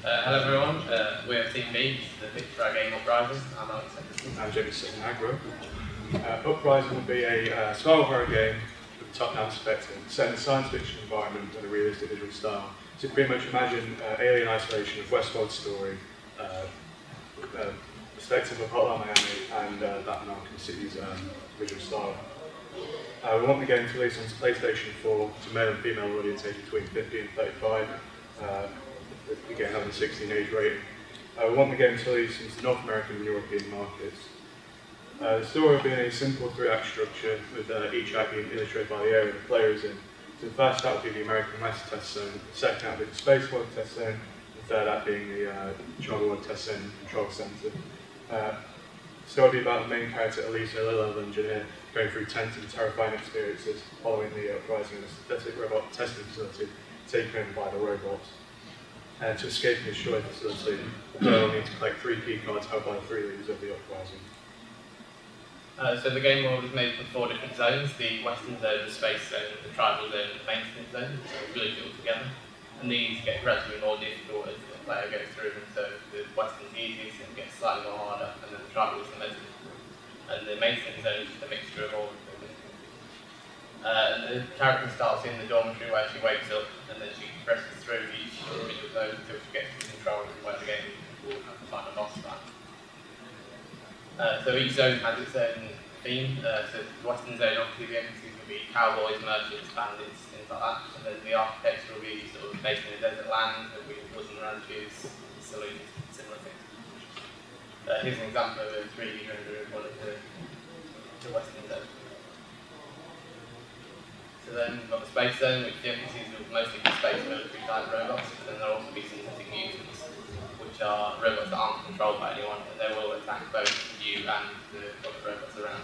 Hello everyone, we're Team B, the pitch for our game Uprising. I'm Alex Henderson. I'm Jamie Agro. Uprising will be a survival horror game with a top-down perspective, set in a science fiction environment and a realistic visual style. So pretty much imagine alien isolation of Westworld story, perspective of Hotline Miami and that American city's visual style. We want the game to release on PlayStation 4 to male and female audience aged between 50 and 35. Again, having a 16 age rating. We want the game to release into North American and European markets. The story will be in a simple 3-act structure, with each act being illustrated by the area the player is in. So the first act will be the American West test zone, the second act will be the Space World test zone, the third act being the Tribal World test zone control center. The story will be about the main character, Elisa, a low-level engineer, going through tense and terrifying experiences following the uprising of a synthetic robot testing facility taken over by the robots. To escape and destroy the facility, the player will need to collect 3 key cards held by the 3 leaders of the uprising. So the game world is made up of 4 different zones: the Western Zone, the Space Zone, the Tribal Zone, and the Maintenance Zone. So we glued it all together. And these get gradually more difficult as the player goes through them. So the Western's the easiest, and it gets slightly more harder, and then the Tribal is the most difficult. And the Maintenance Zone is just a mixture of all of them. And the character starts in the dormitory where she wakes up, and then she progresses through each individual zone until she gets to control and where the game will have to find a boss fight. So each zone has its own theme. So the Western Zone, obviously the NPCs will be cowboys, merchants, bandits, things like that. And then the architecture will be sort of based in a desert land, with woods and ranches, saloons, similar things. Here's an example of a 3D render of one of the Western zones. So then we've got the Space Zone, which the NPCs will mostly be space military type robots, but then there'll also be synthetic mutants, which are robots that aren't controlled by anyone, and they will attack both you and the other robots around.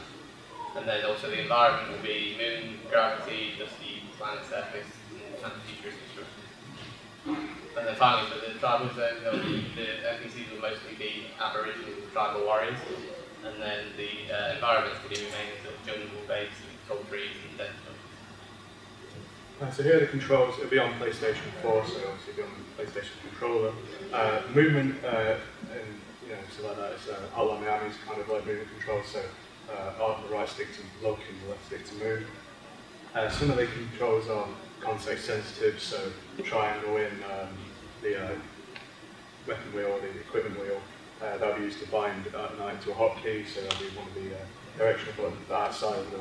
And then also the environment will be moon, gravity, dusty planet surface, and futuristic structures. And then finally for the Tribal Zone, the NPCs will mostly be Aboriginal tribal warriors, and then the environments will be mainly sort of jungle-based, tall trees and dense jungle. So here are the controls. It'll be on PlayStation 4, so obviously it'll be on the PlayStation controller. Movement and so like that is Hotline Miami's kind of like movement controls. So on the right stick to look and the left stick to move. Some of the controls are context sensitive, so triangle in the weapon wheel or the equipment wheel. That'll be used to bind an item to a hotkey, so that'll be one of the directional buttons. The outside of the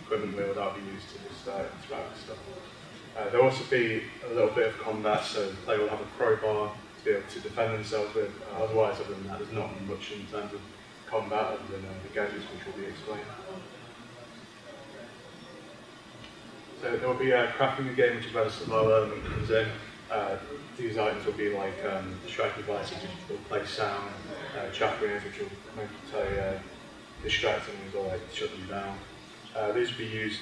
equipment wheel that'll be used to just interact with stuff. There'll also be a little bit of combat, so the player will have a crowbar to be able to defend themselves with. Otherwise, other than that, there's not much in terms of combat other than the gadgets which will be explained. So there will be crafting the game, which is where the survival element comes in. These items will be like distracting devices, which will play sound, chaperons, which will maybe distract them or like shut them down. These will be used,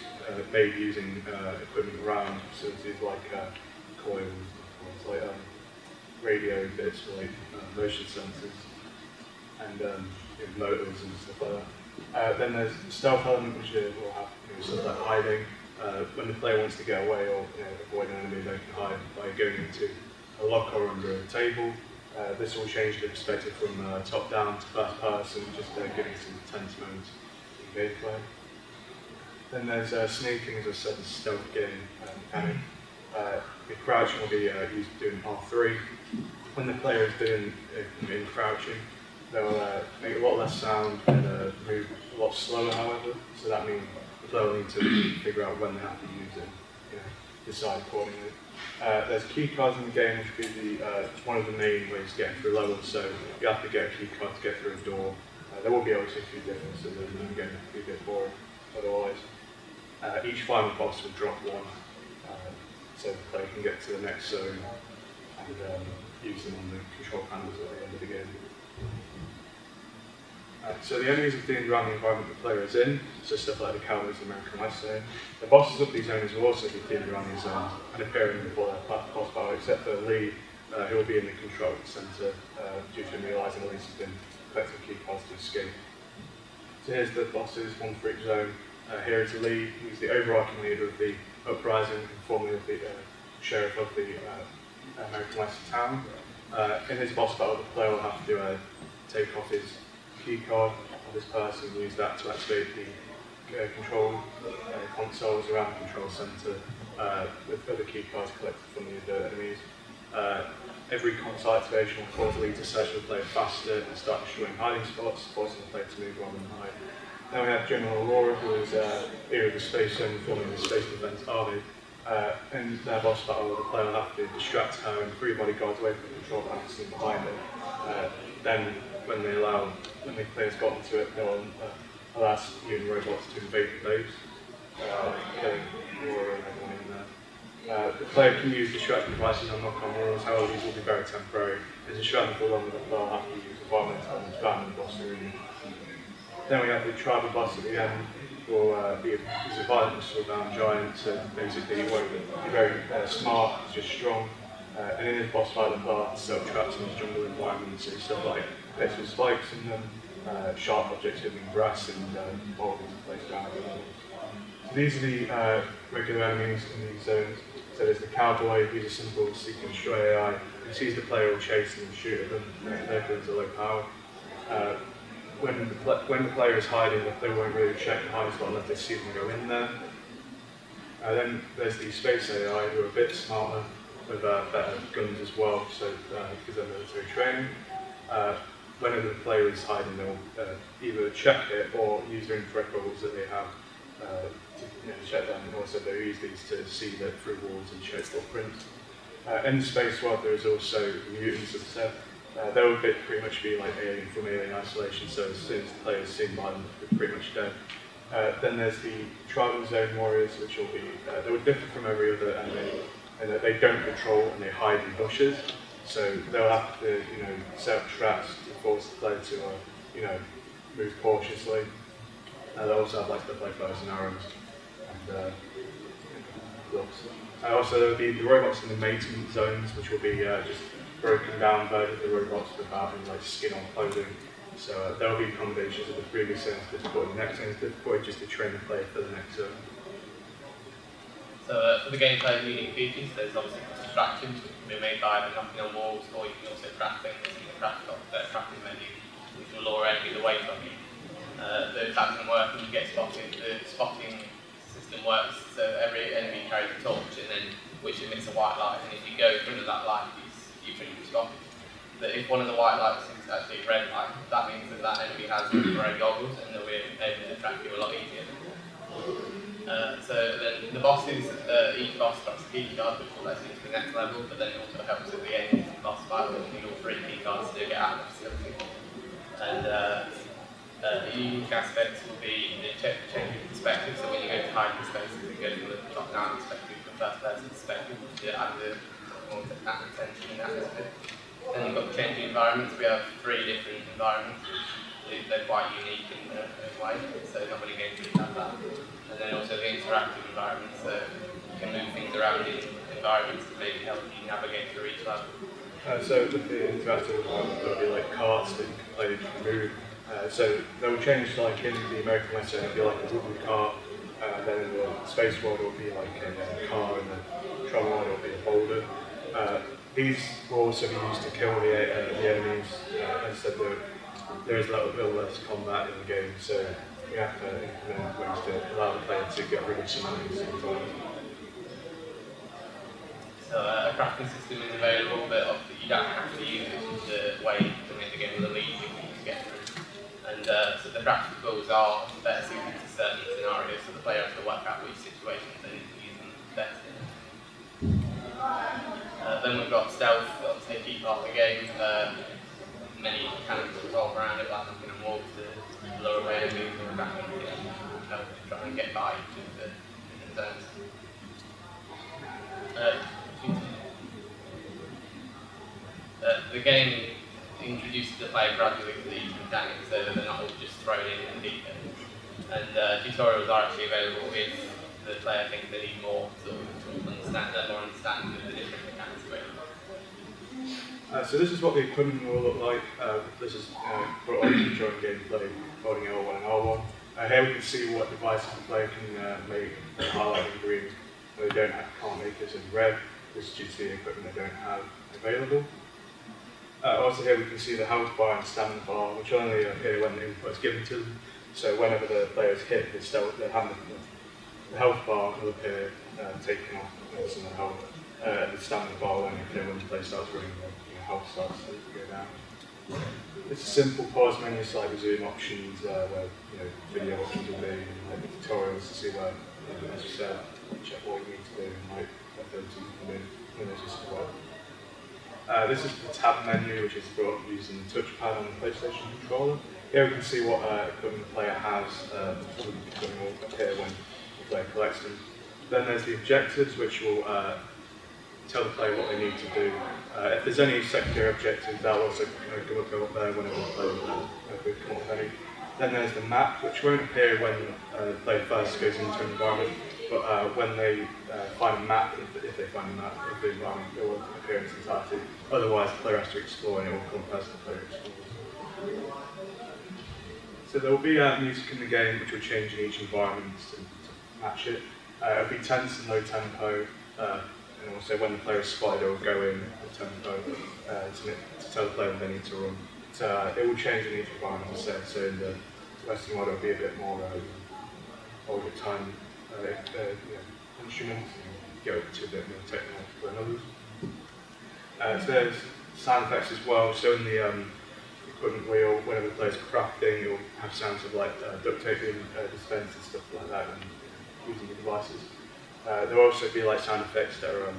made using equipment around facilities like coils, like radio bits, like motion sensors, and motors and stuff like that. Then there's the stealth element, which will have stuff like hiding. When the player wants to get away or avoid an enemy, they can hide by going into a locker or under a table. This will change the perspective from top down to first person, just giving some tense moments in gameplay. Then there's sneaking, as I said, the stealth game mechanic. The crouching will be used doing R3. When the player is doing in crouching, they'll make a lot less sound and move a lot slower, however. So that means the player will need to figure out when they have to use it, decide accordingly. There's key cards in the game, which will be one of the main ways to get through levels. So you have to get a key card to get through a door. There will be obviously a few differences, and the game will be a bit boring otherwise. Each final boss will drop 1, so the player can get to the next zone and use them on the control panels at the end of the game. So the enemies are themed around the environment the player is in, so stuff like the cowboys and American West Zone. The bosses of these zones will also be themed around these zones and appearing before their boss battle, except for Lee, who will be in the control center due to him realising Elise has been collecting key cards to escape. So here's the bosses, 1 for each zone. Here is Lee, who's the overarching leader of the Uprising, formerly of the sheriff of the American West town. In this boss battle, the player will have to take off his key card of this person and use that to activate the control consoles around the control center with other key cards collected from the other enemies. Every console activation will cause the lead to search the player faster and start destroying hiding spots, forcing the player to move on and hide. Then we have General Aurora, who is leader of the Space Zone, forming the Space Defense Army. In their boss battle, the player will have to distract her and 3 bodyguards away from the control panel seen behind her. Then, when the players got into it, they will allow human robots to invade the base, killing Aurora and everyone in there. The player can use distracting devices on knock-on walls, however these will be very temporary. As distracting for longer, the player will have to use a violent and spam the boss arena. Then we have the tribal boss at the end, will be a violent muscle-bound giant, so basically he won't be very smart, he's just strong. And in his boss fight, the player has to set up traps in his jungle environment, so stuff like bits with spikes in them, sharp objects hidden in grass, and boulders placed around the walls. So these are the regular enemies in these zones. So there's the cowboy, who's a simple seek and destroy AI, who sees the player will chase them and shoot at them, and their guns are low power. When the player is hiding, the player won't really check the hiding spot unless they see them go in there. Then there's the space AI, who are a bit smarter, with better guns as well, so because they're military training. Whenever the player is hiding, they'll either check it or use their infrared goggles that they have to check them, and also they'll use these to see through walls and check footprints. In the space world, there is also mutants, as I said. They would pretty much be like Alien from Alien Isolation, so as soon as the player is seen by them, they're pretty much dead. Then there's the Tribal Zone Warriors, which will be, they would differ from every other enemy, in that they don't patrol and they hide in bushes. So they'll have to, set up traps to force the player to, move cautiously. They'll also have stuff like bows and arrows and gloves. Also, there'll be the robots in the maintenance zones, which will be just broken down versions of the robots without any skin on clothing. So there will be combinations of the previous zone's difficulty and the next zone's difficulty just to train the player for the next zone. So for the gameplay unique features, there's obviously distractions which can be made by knocking on walls, or you can also craft things in the crafting menu, which will lure enemies away from you. The tactical work, you get spotting. The spotting system works, so every enemy carries a torch, and then which emits a white light, and if you go in front of that light, you pretty much spot it. But if one of the white lights is actually a red light, that means that enemy has infrared goggles, and they'll be able to track you a lot easier. So then the bosses, each boss drops a key card, which will let you into the next level, but then it also helps at the end of the boss fight, which you need all 3 key cards to get out of the facility. And the unique aspects will be the changing perspective, so when you go to hiding spaces, it goes from the top-down perspective to the first-person perspective, to add the more attention and atmosphere. Then you've got the changing environments. We have 3 different environments. They're quite unique in a way, so not many games really have that. And then also the interactive environments, so you can move things around in environments to maybe help you navigate through each level. So with the interactive environment, there'll be carts that you can play, you can move. So they'll change in the American Western, it'll be a wooden cart, then in the space world it'll be a car, and the travel world it'll be a boulder. These will also be used to kill the enemies. As I said, there is a little less combat in the game, so we have to implement ways to allow the player to get rid of some enemies sometimes. So a crafting system is available, but you don't have to use it as a way to make the game a little easier for you to get through. And so the crafting tools are better suited to certain scenarios, so the player has to work out which situations they need to use them best in. Then we've got stealth, that'll take each part of the game. Many mechanics revolve around it, like knocking on walls to lure away enemies, or crafting to help try and get by each of the different zones. The game introduces the player gradually to these mechanics, so that they're not all just thrown in the deep end. And tutorials are actually available if the player thinks they need more to understand the different mechanics available. So this is what the equipment will look like. This is for all the during gameplay, holding L1 and R1. Here we can see what devices the player can make, highlight in green. They can't make this in red. This is due to the equipment they don't have available. also here we can see the health bar and stamina bar, which only appear when the input is given to them. So whenever the player is hit, the health bar will appear taken off some of the health. The stamina bar will only appear when the player starts running, the health starts to go down. It's a simple pause menu, it's like Zoom options, where video options will be, like tutorials to see where, as you said, check what you need to do, and like methods you can do, and there's just well. This is the tab menu, which is brought up using the touchpad on the PlayStation controller. Here we can see what equipment the player has, some equipment will appear when the player collects them. Then there's the objectives, which will tell the player what they need to do. If there's any secondary objectives, that'll also go up there whenever the player come up with any. Then there's the map, which won't appear when the player first goes into an environment, but when they find a map, if they find a map of the environment, it will appear in its entirety. Otherwise, the player has to explore, and it will come as the player explores. So there will be music in the game, which will change in each environment to match it. It'll be tense and low tempo. And also when the player is spotted, it will go in the tempo to tell the player when they need to run. So it will change in each environment, as I said. So in the Western world, it will be a bit more older time instruments, and go to a bit more technical than others. So there's sound effects as well. So in the equipment wheel, whenever the player's crafting, it will have sounds of like duct taping, dispense and stuff like that, and using the devices. There will also be like sound effects that are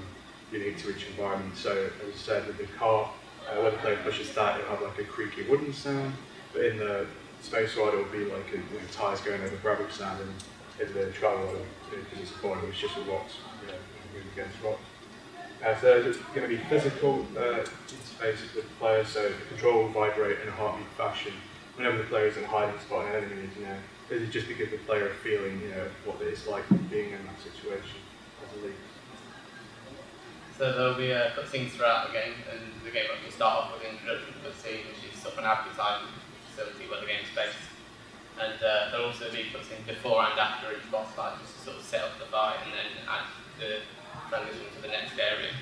unique to each environment. So as I said, with the car, when the player pushes that, it'll have like a creaky wooden sound. But in the space ride, it'll be like tyres going over gravel sound, and in the travel ride, because it's a corner, it's just a rocks, moving against rocks. So there's going to be physical interfaces with the player. So the control will vibrate in a heartbeat fashion whenever the player is in a hiding spot and enemy is this is just because the player is feeling, what it's like being in that situation as a lead. So there'll be cutscenes throughout the game, and the game will start off with an introduction cutscene, which is up an advertising facility where the game is based. And there'll also be cutscenes before and after each boss fight, just to sort of set up the fight and then add the transition to the next area.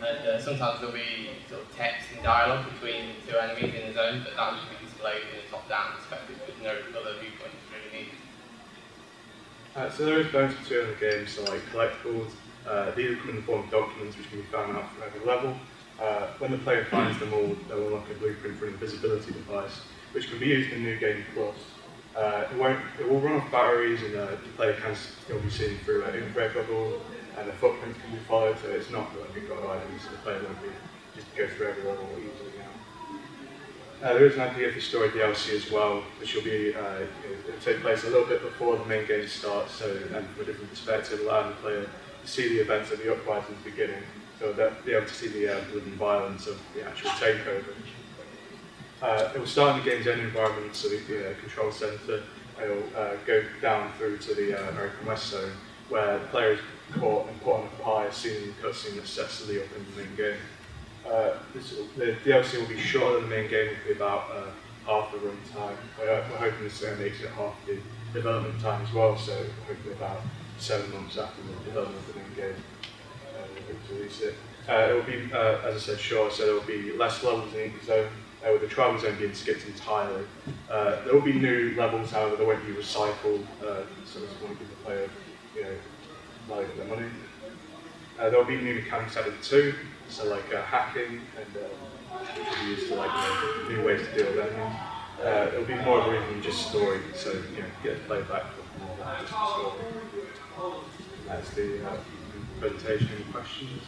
And sometimes there'll be sort of text and dialogue between the two enemies in the zone, but that will be displayed in a top-down perspective with no other viewpoint really needed. So there is bonus material in the game, so like collectibles. These come in the form of documents which can be found out from every level. When the player finds them all, they'll unlock a blueprint for an invisibility device, which can be used in New Game Plus. It will run off batteries, and the player can still be seen through infrared goggles, and the footprints can be followed, so it's not like a god item, so the player won't be just go through every level easily now. There is an idea for story DLC as well, which will be it'll take place a little bit before the main game starts, so and from a different perspective, allowing the player to see the events of the Uprising beginning, so they'll be able to see the blood and violence of the actual takeover. It will start in the game's own environment, so the control centre. It will go down through to the American West Zone, where the player is caught and put on a pie, as seen in the cutscene that sets the lead up in the main game. The DLC will be shorter than the main game, will be about half the run time. We're hoping this makes it half the development time as well, so hopefully about 7 months after the development of the main game, we'll hope to release it. It will be, as I said, short, so there will be less levels in each zone, with the travel zone being skipped entirely. There will be new levels, however, they won't be recycled, so this won't give the player, value for their money. There will be new mechanics added too, so like hacking, and which will be used to new ways to deal with enemies. It will be more of even just story, so get the player back for more than just the story. That's the presentation. Any questions?